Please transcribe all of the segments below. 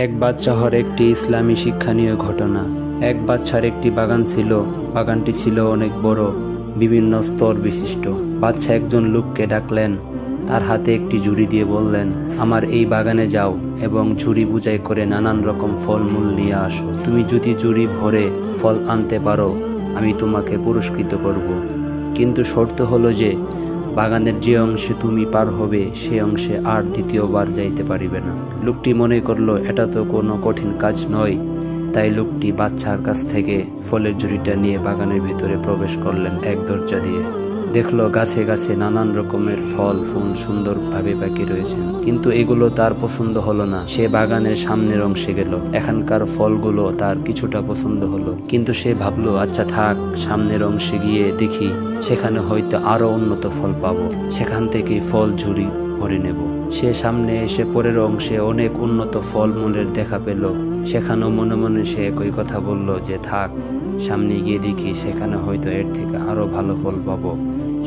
এক বাদশাহর একটি ইসলামী শিক্ষণীয় ঘটনা। এক বাদশার একটি বাগান ছিল। বাগানটি ছিল অনেক বড়, বিভিন্ন স্তর বিশিষ্ট। বাদশা একজন লোককে ডাকলেন, তার হাতে একটি ঝুড়ি দিয়ে বললেন, আমার এই বাগানে যাও এবং ঝুড়ি বোঝাই করে নানান রকম ফলমূল নিয়ে আসো। তুমি যদি ঝুড়ি ভরে ফল আনতে পারো, আমি তোমাকে পুরস্কৃত করব। কিন্তু শর্ত হলো যে বাগানের যে অংশে তুমি পার হবে সে অংশে আর দ্বিতীয়বার যাইতে পারিবে না। লোকটি মনে করলো এটা তো কোনো কঠিন কাজ নয়। তাই লোকটি বাদশার কাছ থেকে ফলের ঝুড়িটা নিয়ে বাগানের ভিতরে প্রবেশ করলেন এক দরজা দিয়ে। দেখলো গাছে গাছে নানান রকমের ফল ফুল সুন্দরভাবে পাকি রয়েছে, কিন্তু এগুলো তার পছন্দ হলো না। সে বাগানের সামনের অংশে গেল। এখানকার ফলগুলো তার কিছুটা পছন্দ হলো, কিন্তু সে ভাবলো আচ্ছা থাক, সামনের অংশে গিয়ে দেখি, সেখানে হয়তো আরো উন্নত ফল পাবো, সেখান থেকেই ফল ঝুড়ি ভরে নেব। সে সামনে এসে পরের অংশে অনেক উন্নত ফলমূলের দেখা পেল। সেখানেও মনে মনে সে একই কথা বলল যে থাক, সামনে গিয়ে দেখি, সেখানে হয়তো এর থেকে আরো ভালো ফল পাবো,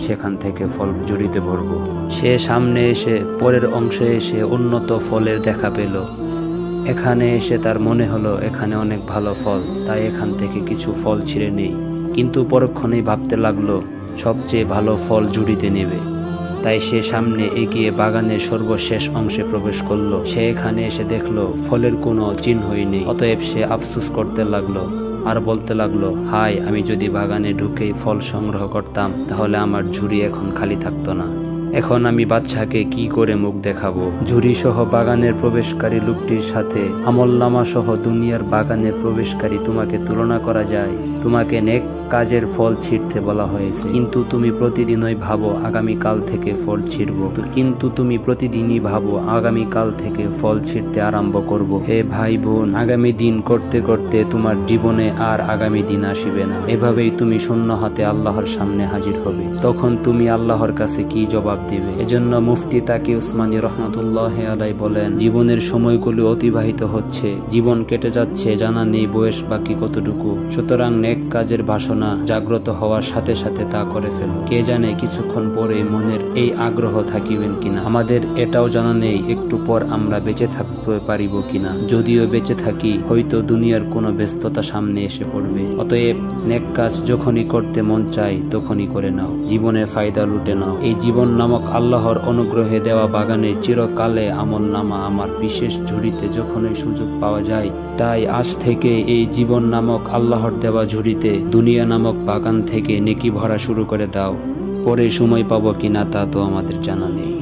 সেখান থেকে ফল ঝুড়িতে ভরবো। সে সামনে এসে পরের অংশে এসে উন্নত ফলের দেখা পেল। এখানে এসে তার মনে হলো এখানে অনেক ভালো ফল, তাই এখান থেকে কিছু ফল ছিঁড়ে নেই। কিন্তু পরক্ষণেই ভাবতে লাগলো সবচেয়ে ভালো ফল ঝুড়িতে নেবে। তাই সে সামনে এগিয়ে বাগানের সর্বশেষ অংশে প্রবেশ করলো। সে এখানে এসে দেখলো ফলের কোনো চিহ্নই নেই। অতএব সে আফসোস করতে লাগলো আর বলতে লাগলো, হায়, আমি যদি বাগানে ঢুকেই ফল সংগ্রহ করতাম, তাহলে আমার ঝুড়ি এখন খালি থাকতো না। এখন আমি বাদশাকে কি করে মুখ দেখাবো? ঝুড়ি সহ বাগানের প্রবেশকারী লোকটির সাথে আমলনামা সহ দুনিয়ার বাগানের প্রবেশকারী তোমাকে তুলনা করা যায়? তোমাকে নেক কাজের ফল ছিঁড়তে বলা হয়েছে, কিন্তু তুমি প্রতিদিনই ভাবো আগামীকাল থেকে ফল ছিঁড়ব। কিন্তু তুমি প্রতিদিনই ভাবো আগামীকাল থেকে ফল ছিঁড়তে আরম্ভ করব। হে ভাই বোন, আগামী দিন করতে করতে তোমার জীবনে আর আগামী দিন আসিবে না। এভাবেই তুমি শূন্য হাতে আল্লাহর সামনে হাজির হবে। তখন তুমি আল্লাহর কাছে কি জবাব দিবে? এজন্য মুফতি তাকি উসমানী রহমতুল্লাহ আলাই বলেন, জীবনের সময়গুলো অতিবাহিত হচ্ছে, জীবন কেটে যাচ্ছে, জানা নেই বয়স বাকি কতটুকু। সুতরাং নেক কাজের বাসনা জাগ্রত হওয়ার সাথে সাথে তা করে ফেলো। কে জানে কিছুক্ষণ পরে মনের এই আগ্রহ থাকিবেন কিনা। আমাদের এটাও জানা নেই একটু পর আমরা বেঁচে থাকতে পারিব কিনা। যদিও বেঁচে থাকি, হয়তো দুনিয়ার কোনো ব্যস্ততা সামনে এসে পড়বে। অতএব নেক কাজ যখনই করতে মন চায় তখনই করে নাও, জীবনের ফায়দা লুটে নাও। এই জীবন নামক আল্লাহর অনুগ্রহে দেওয়া বাগানে চিরকালে আমল নামা আমার বিশেষ ঝুড়িতে যখনই সুযোগ পাওয়া যায়, তাই আজ থেকে এই জীবন নামক আল্লাহর দেওয়া ঝুড়িতে দুনিয়া নামক বাগান থেকে নেকি ভরা শুরু করে দাও। পরে সময় পাবো কিনা তা তো আমাদের জানা নেই।